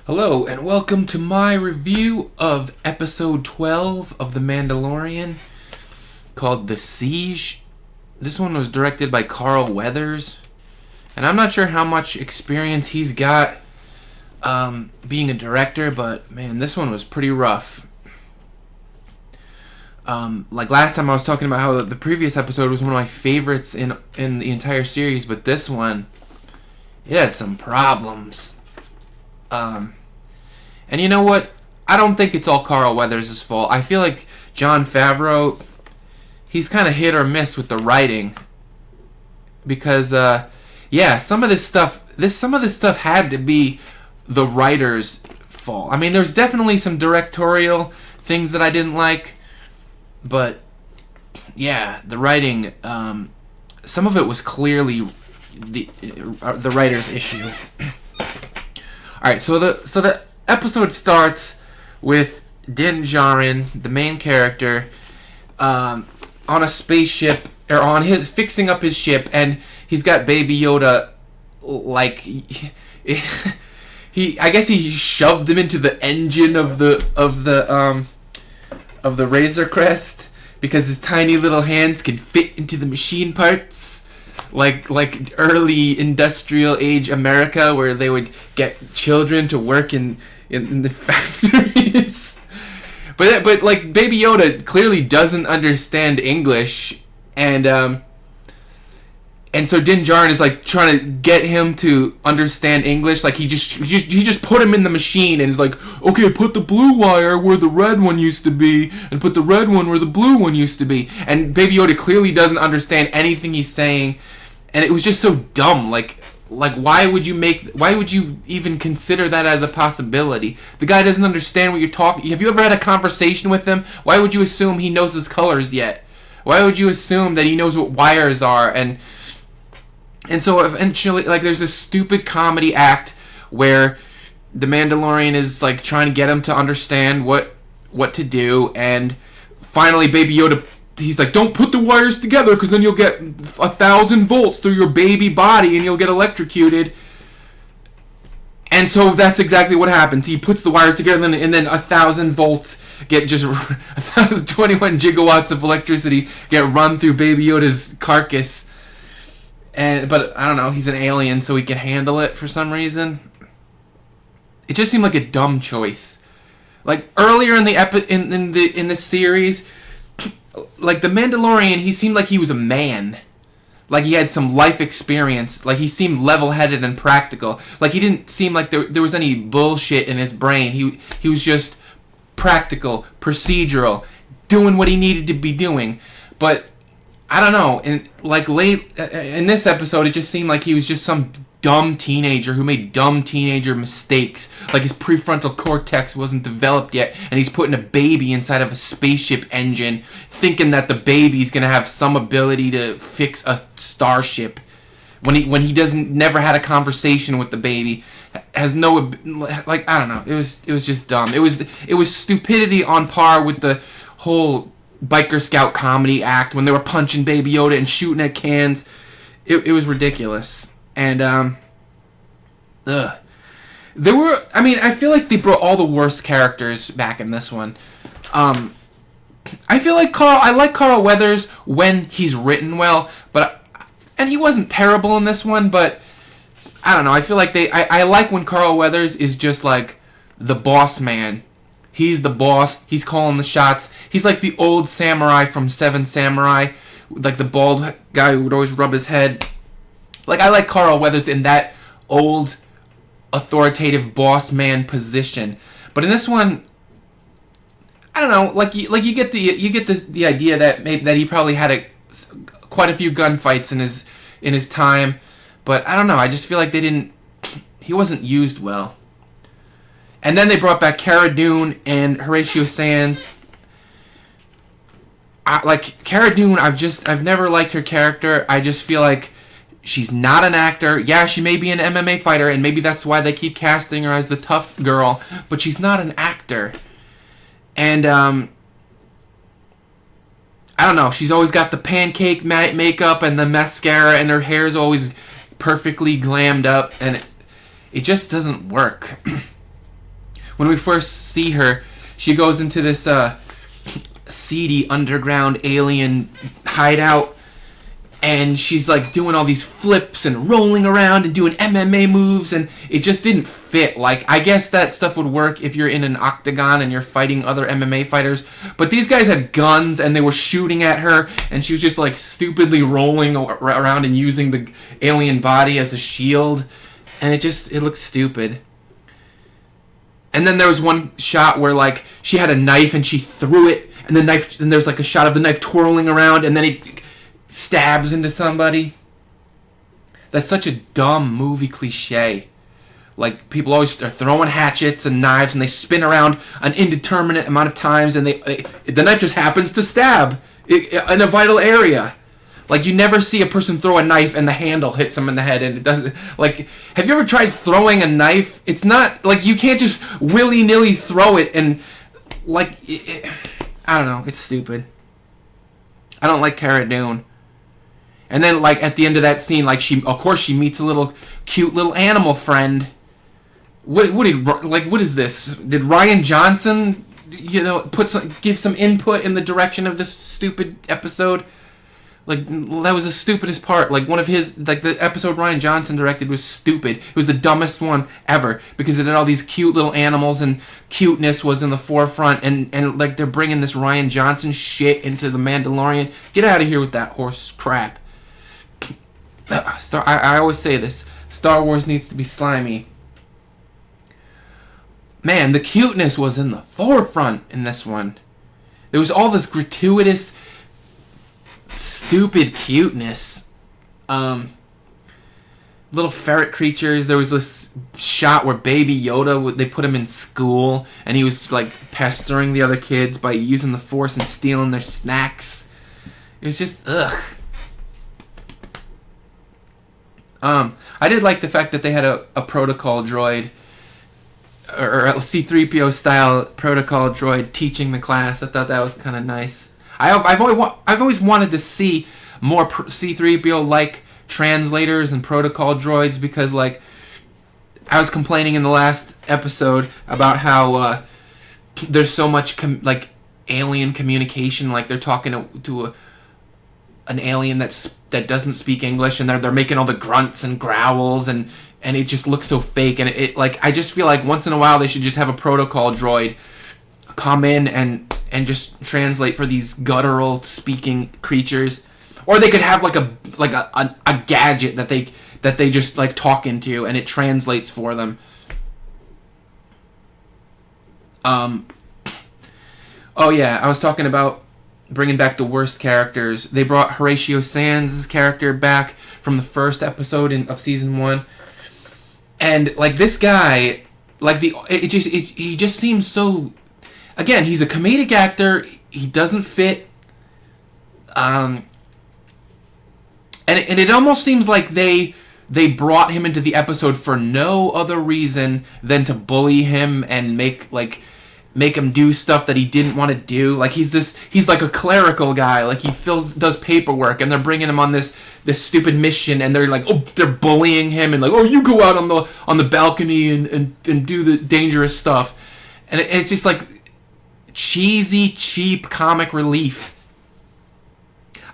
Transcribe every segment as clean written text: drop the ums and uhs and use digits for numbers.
Hello, and welcome to my review of episode 12 of The Mandalorian, called The Siege. This one was directed by Carl Weathers, and I'm not sure how much experience he's got being a director, but man, this one was pretty rough. Like last time I was talking about how the previous episode was one of my favorites in the entire series, but this one, it had some problems. And you know what? I don't think it's all Carl Weathers' fault. I feel like Jon Favreau, he's kind of hit or miss with the writing. Because, some of this stuff had to be the writer's fault. I mean, there's definitely some directorial things that I didn't like, but yeah, the writing, some of it was clearly the writer's issue. All right, so the episode starts with Din Djarin, the main character, on a spaceship, or on his fixing up his ship, and he's got Baby Yoda, like I guess he shoved him into the engine of the Razor Crest because his tiny little hands can fit into the machine parts. Like early industrial age America, where they would get children to work in the factories. But like Baby Yoda clearly doesn't understand English, and so Din Djarin is like trying to get him to understand English. Like he just put him in the machine and is like, okay, put the blue wire where the red one used to be, and put the red one where the blue one used to be. And Baby Yoda clearly doesn't understand anything he's saying, and it was just so dumb. Like why would you even consider that as a possibility? The guy doesn't understand what you're talking. Have you ever had a conversation with him? Why would you assume he knows his colors yet? Why would you assume that he knows what wires are? And so eventually, like, there's this stupid comedy act where the Mandalorian is like trying to get him to understand what to do, and finally Baby Yoda, he's like, don't put the wires together because then you'll get 1,000 volts through your baby body and you'll get electrocuted. And so that's exactly what happens. He puts the wires together and then 1,000 volts get just 21 gigawatts of electricity get run through Baby Yoda's carcass. But I don't know, he's an alien, so he can handle it for some reason. It just seemed like a dumb choice. Like earlier in the series, like the Mandalorian, he seemed like he was a man. Like he had some life experience. Like he seemed level-headed and practical. Like he didn't seem like there was any bullshit in his brain. He was just practical, procedural, doing what he needed to be doing. But I don't know. In this episode, it just seemed like he was just some dumb teenager who made dumb teenager mistakes. Like his prefrontal cortex wasn't developed yet, and he's putting a baby inside of a spaceship engine, thinking that the baby's gonna have some ability to fix a starship, when he never had a conversation with the baby, has no, like, I don't know. It was just dumb. It was stupidity on par with the whole biker scout comedy act when they were punching Baby Yoda and shooting at cans. It was ridiculous. And I feel like they brought all the worst characters back in this one. I feel like I like Carl Weathers when he's written well, and he wasn't terrible in this one, but I don't know. I feel like I like when Carl Weathers is just like the boss man. He's the boss. He's calling the shots. He's like the old samurai from Seven Samurai, like the bald guy who would always rub his head. Like, I like Carl Weathers in that old, authoritative boss man position. But in this one, I don't know. Like you get the idea that he probably had quite a few gunfights in his time. But I don't know. I just feel like he wasn't used well. And then they brought back Cara Dune and Horatio Sands. Cara Dune, I've never liked her character. I just feel like she's not an actor. Yeah, she may be an MMA fighter, and maybe that's why they keep casting her as the tough girl, but she's not an actor. And, I don't know, she's always got the pancake makeup and the mascara, and her hair's always perfectly glammed up, and it just doesn't work. when we first see her, she goes into this seedy underground alien hideout, and she's like doing all these flips and rolling around and doing MMA moves, and it just didn't fit. Like, I guess that stuff would work if you're in an octagon and you're fighting other MMA fighters, but these guys had guns and they were shooting at her, and she was just like stupidly rolling around and using the alien body as a shield, and it looked stupid. And then there was one shot where like she had a knife and she threw it, and there's like a shot of the knife twirling around, and then it stabs into somebody. That's such a dumb movie cliche. Like, people always are throwing hatchets and knives, and they spin around an indeterminate amount of times, and the knife just happens to stab in a vital area. Like, you never see a person throw a knife and the handle hits them in the head, and it doesn't. Like, have you ever tried throwing a knife? It's not like you can't just willy-nilly throw it, and like I don't know. It's stupid. I don't like Cara Dune. And then, like, at the end of that scene, like, she meets a cute little animal friend. What is this? Did Rian Johnson, give some input in the direction of this stupid episode? Like, that was the stupidest part. Like, one of his, like, the episode Rian Johnson directed was stupid. It was the dumbest one ever, because it had all these cute little animals, and cuteness was in the forefront, and like, they're bringing this Rian Johnson shit into the Mandalorian. Get out of here with that horse crap. I always say this. Star Wars needs to be slimy. Man, the cuteness was in the forefront in this one. There was all this gratuitous, stupid cuteness. Little ferret creatures. There was this shot where Baby Yoda, they put him in school, and he was like pestering the other kids by using the Force and stealing their snacks. It was just ugh. I did like the fact that they had a protocol droid, or a C-3PO style protocol droid teaching the class. I thought that was kind of nice. I've always wanted to see more C-3PO like translators and protocol droids, because like I was complaining in the last episode about how there's so much alien communication. Like, they're talking to an alien that doesn't speak English, and they're making all the grunts and growls, and it just looks so fake. And it like, I just feel like once in a while they should just have a protocol droid come in and just translate for these guttural speaking creatures, or they could have like a gadget that they just like talk into, and it translates for them. Oh yeah, I was talking about bringing back the worst characters. They brought Horatio Sands' character back from the first episode of season 1, and like, this guy, like, he just seems so. Again, he's a comedic actor. He doesn't fit. And it almost seems like they brought him into the episode for no other reason than to bully him and make him do stuff that he didn't want to do. Like, he's like a clerical guy. Like, he does paperwork, and they're bringing him on this stupid mission, and they're like, they're bullying him, and like, you go out on the balcony and do the dangerous stuff. And it's just like cheesy, cheap comic relief.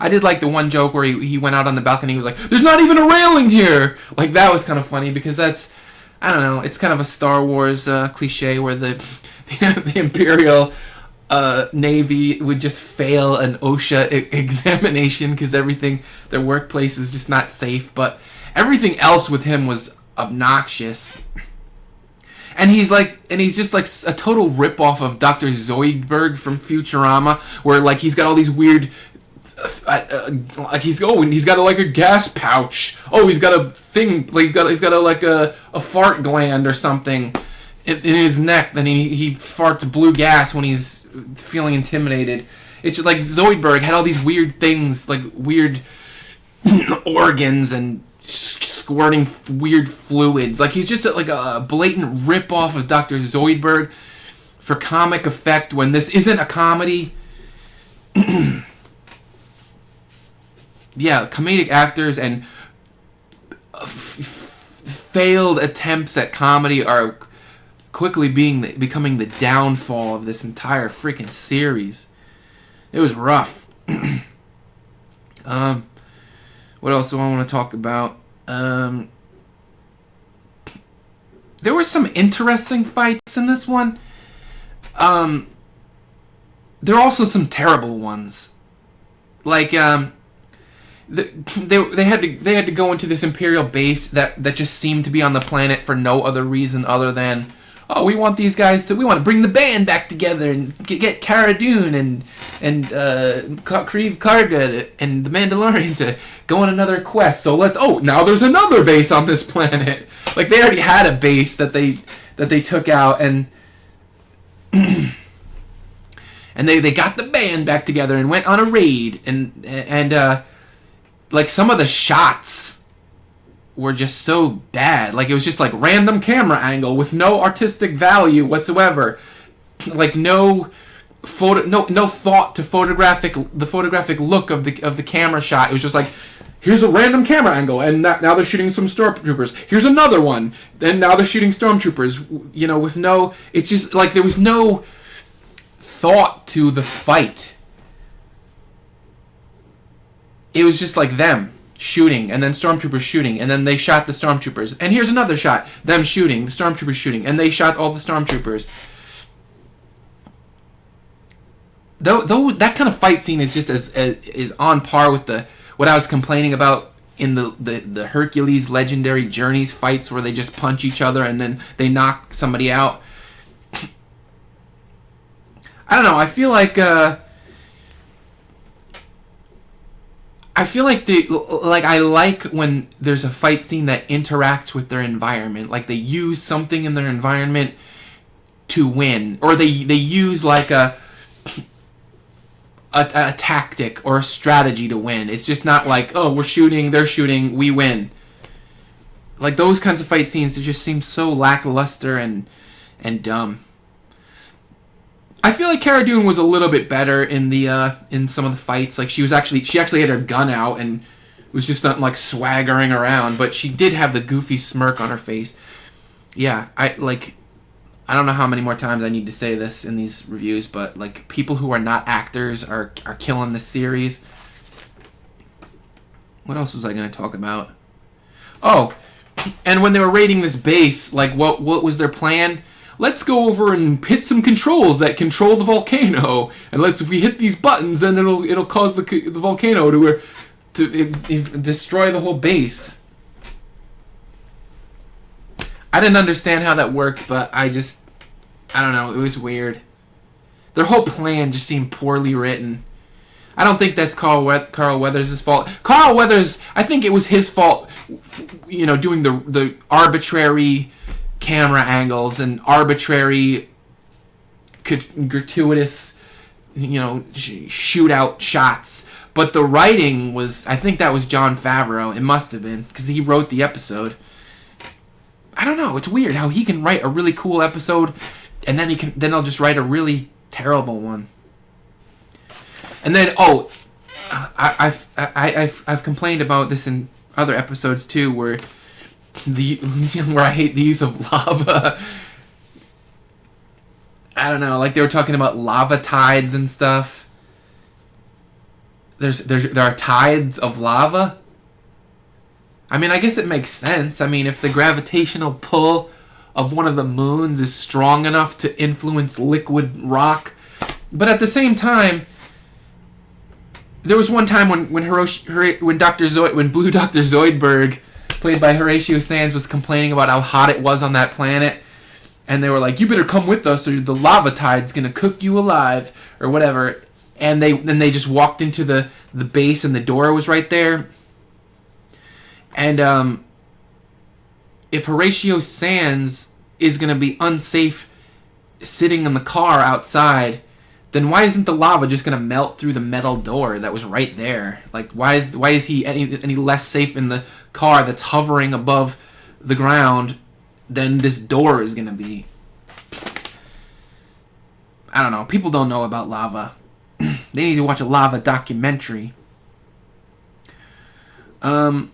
I did like the one joke where he went out on the balcony. He was like, "There's not even a railing here." Like, that was kind of funny, because that's, I don't know, it's kind of a Star Wars cliche where the Imperial Navy would just fail an OSHA examination because their workplace is just not safe. But everything else with him was obnoxious. And he's just like a total ripoff of Dr. Zoidberg from Futurama, where like he's got all these weird, he's got like a gas pouch. Oh, he's got a thing. Like he's got a fart gland or something in his neck. Then he farts blue gas when he's feeling intimidated. It's just like Zoidberg had all these weird things, like weird organs and squirting weird fluids. Like, he's just like a blatant rip-off of Dr. Zoidberg for comic effect when this isn't a comedy. Yeah, comedic actors and failed attempts at comedy are quickly becoming the downfall of this entire freaking series. It was rough. What else do I want to talk about? There were some interesting fights in this one. There are also some terrible ones. Like they had to go into this Imperial base that just seemed to be on the planet for no other reason other than, oh, we want to bring the band back together and get Cara Dune and Kreeve Karga and the Mandalorian to go on another quest. So now there's another base on this planet. Like, they already had a base that they took out, and and they got the band back together and went on a raid, and like, some of the shots were just so bad. Like, it was just like random camera angle with no artistic value whatsoever. Like, no thought to the photographic look of the camera shot. It was just like, here's a random camera angle, and now they're shooting some stormtroopers. Here's another one, and now they're shooting stormtroopers. With no, it's just like there was no thought to the fight. It was just like them shooting, and then stormtroopers shooting, and then they shot the stormtroopers. And here's another shot, them shooting, the stormtroopers shooting, and they shot all the stormtroopers. Though that kind of fight scene is just is on par with what I was complaining about in the Hercules Legendary Journeys fights, where they just punch each other and then they knock somebody out. I don't know. I feel like I like when there's a fight scene that interacts with their environment. Like, they use something in their environment to win, or they use like a tactic or a strategy to win. It's just not like, oh, we're shooting, they're shooting, we win. Like, those kinds of fight scenes, they just seem so lackluster and dumb. I feel like Cara Dune was a little bit better in some of the fights. Like, she actually had her gun out and was just not like swaggering around, but she did have the goofy smirk on her face. Yeah, I don't know how many more times I need to say this in these reviews, but like, people who are not actors are killing this series. What else was I going to talk about? Oh, and when they were raiding this base, like, what was their plan? Let's go over and hit some controls that control the volcano, and if we hit these buttons, then it'll cause the volcano to destroy the whole base. I didn't understand how that worked, but I don't know, it was weird. Their whole plan just seemed poorly written. I don't think that's Carl Weathers' fault. Carl Weathers, I think it was his fault, doing the arbitrary camera angles and arbitrary, gratuitous, shootout shots. But the writing I think that was Jon Favreau. It must have been, because he wrote the episode. I don't know. It's weird how he can write a really cool episode, and then he'll just write a really terrible one. And then, I've complained about this in other episodes too, where I hate the use of lava. I don't know. Like, they were talking about lava tides and stuff. There are tides of lava. I mean, I guess it makes sense. I mean, if the gravitational pull of one of the moons is strong enough to influence liquid rock. But at the same time, there was one time when Blue Dr. Zoidberg, played by Horatio Sands, was complaining about how hot it was on that planet, and they were like, "You better come with us, or the lava tide's gonna cook you alive," or whatever. And they just walked into the base, and the door was right there. And if Horatio Sands is gonna be unsafe sitting in the car outside, then why isn't the lava just gonna melt through the metal door that was right there? Like, why is he any less safe in the car that's hovering above the ground than this door is gonna be? I don't know. People don't know about lava. They need to watch a lava documentary. Did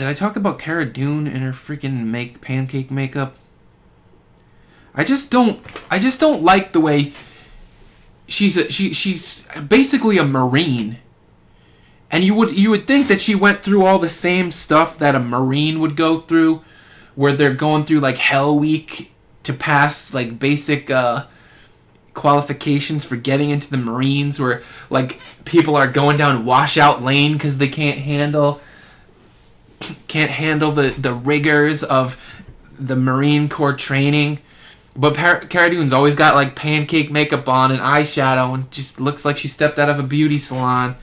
I talk about Cara Dune and her freaking pancake makeup? I just don't like the way she's basically a Marine. And you would think that she went through all the same stuff that a Marine would go through, where they're going through like Hell Week to pass like basic qualifications for getting into the Marines, where like people are going down washout lane because they can't handle the rigors of the Marine Corps training. But Cara Dune's always got like pancake makeup on and eyeshadow and just looks like she stepped out of a beauty salon.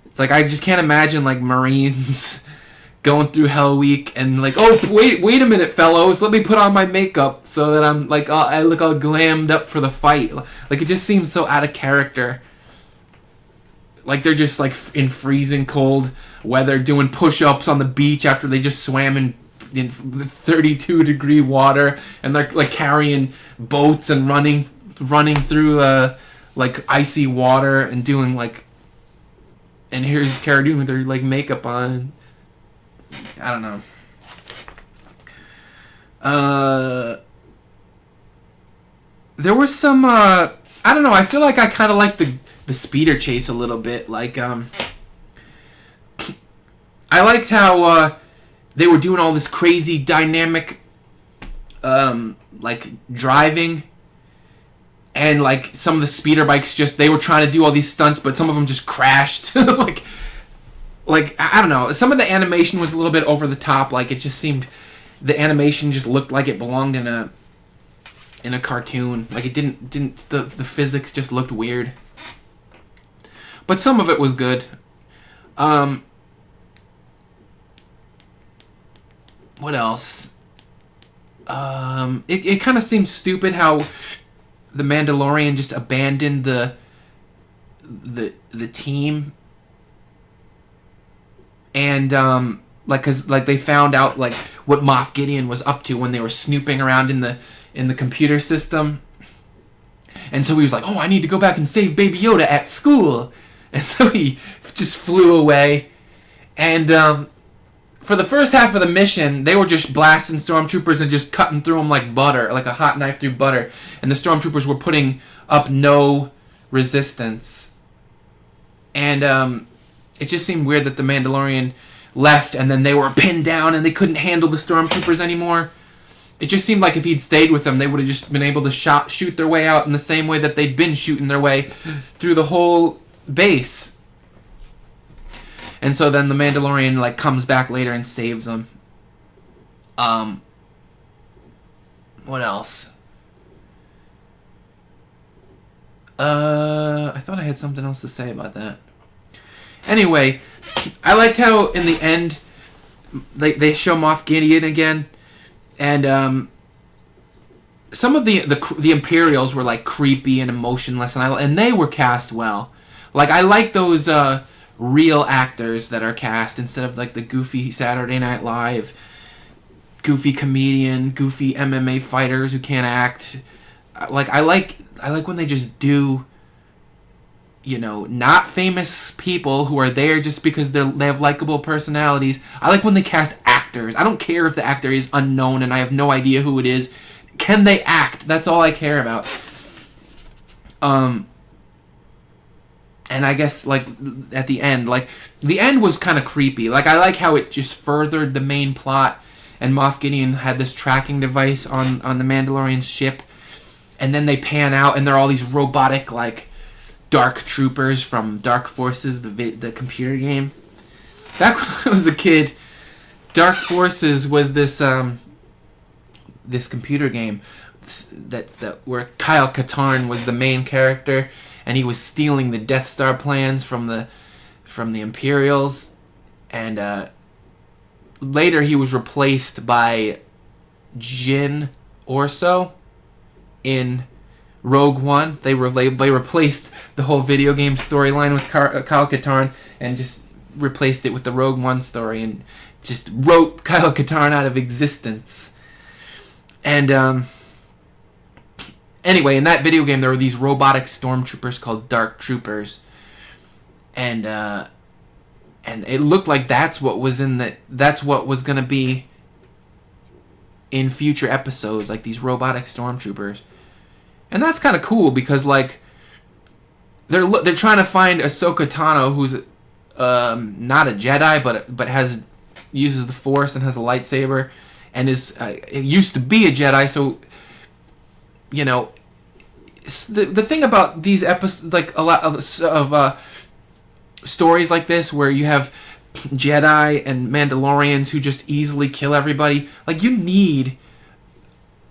It's like, I just can't imagine like Marines going through Hell Week and like, oh wait a minute, fellows, let me put on my makeup so that I'm like, I look all glammed up for the fight. Like, it just seems so out of character. Like they're just like in freezing cold weather doing push-ups on the beach after they just swam in 32-degree water, and they're like carrying boats and running through like icy water and doing like, and here's Cara Dune with her like makeup on. And I don't know. There was some I don't know, I feel like I kind of like the speeder chase a little bit. Like I liked how they were doing all this crazy dynamic like driving, and like some of the speeder bikes they were trying to do all these stunts, but some of them just crashed. like I don't know, some of the animation was a little bit over the top. Like it just seemed, the animation just looked like it belonged in a cartoon. Like it didn't the physics just looked weird. But some of it was good. What else? It kind of seems stupid how the Mandalorian just abandoned the team, and cause they found out like what Moff Gideon was up to when they were snooping around in the computer system, and so he was like, oh, I need to go back and save Baby Yoda at school, and so he just flew away, and for the first half of the mission, they were just blasting stormtroopers and just cutting through them like butter, like a hot knife through butter. And the stormtroopers were putting up no resistance. And it just seemed weird that the Mandalorian left and then they were pinned down and they couldn't handle the stormtroopers anymore. It just seemed like if he'd stayed with them, they would have just been able to shoot their way out in the same way that they'd been shooting their way through the whole base. And so then the Mandalorian like comes back later and saves them. What else? I thought I had something else to say about that. Anyway, I liked how in the end they show Moff Gideon again, and some of the Imperials were like creepy and emotionless, and they were cast well. Like I like those real actors that are cast instead of like the goofy Saturday Night Live, goofy comedian, goofy MMA fighters who can't act. Like I like when they just do, you know, not famous people who are there just because they have likable personalities. I like when they cast actors. I don't care if the actor is unknown and I have no idea who it is. Can they act? That's all I care about. And I guess, like, at the end was kind of creepy. Like, I like how it just furthered the main plot, and Moff Gideon had this tracking device on the Mandalorian's ship, and then they pan out, and they're all these robotic, like, dark troopers from Dark Forces, the computer game. Back when I was a kid, Dark Forces was this computer game that where Kyle Katarn was the main character, and he was stealing the Death Star plans from the Imperials, and later he was replaced by Jyn Orso in Rogue One. They replaced the whole video game storyline with Kyle Katarn and just replaced it with the Rogue One story and just wrote Kyle Katarn out of existence. And anyway, in that video game, there were these robotic stormtroopers called Dark Troopers, and it looked like that's what was gonna be in future episodes, like these robotic stormtroopers. And that's kind of cool because like they're trying to find Ahsoka Tano, who's not a Jedi but uses the Force and has a lightsaber, and is used to be a Jedi. So you know, the thing about these episodes, like a lot of stories like this, where you have Jedi and Mandalorians who just easily kill everybody, like you need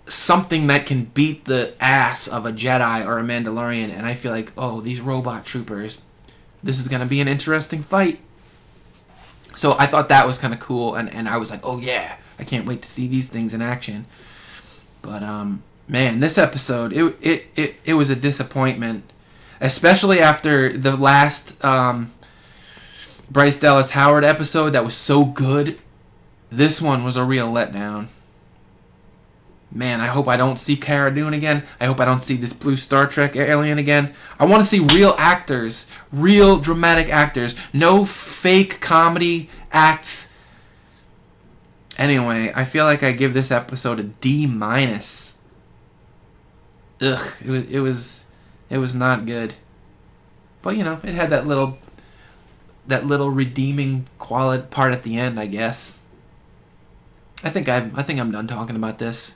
something that can beat the ass of a Jedi or a Mandalorian, and I feel like, oh, these robot troopers, this is going to be an interesting fight. So I thought that was kind of cool, and I was like, oh yeah, I can't wait to see these things in action. But man, this episode, it was a disappointment, especially after the last Bryce Dallas Howard episode that was so good. This one was a real letdown. Man, I hope I don't see Cara Dune again. I hope I don't see this blue Star Trek alien again. I want to see real actors, real dramatic actors, no fake comedy acts. Anyway, I feel like I give this episode a D-. Ugh, it was not good. But you know, it had that little redeeming quality part at the end, I guess. I think I'm done talking about this.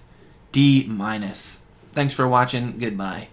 D-. Thanks for watching. Goodbye.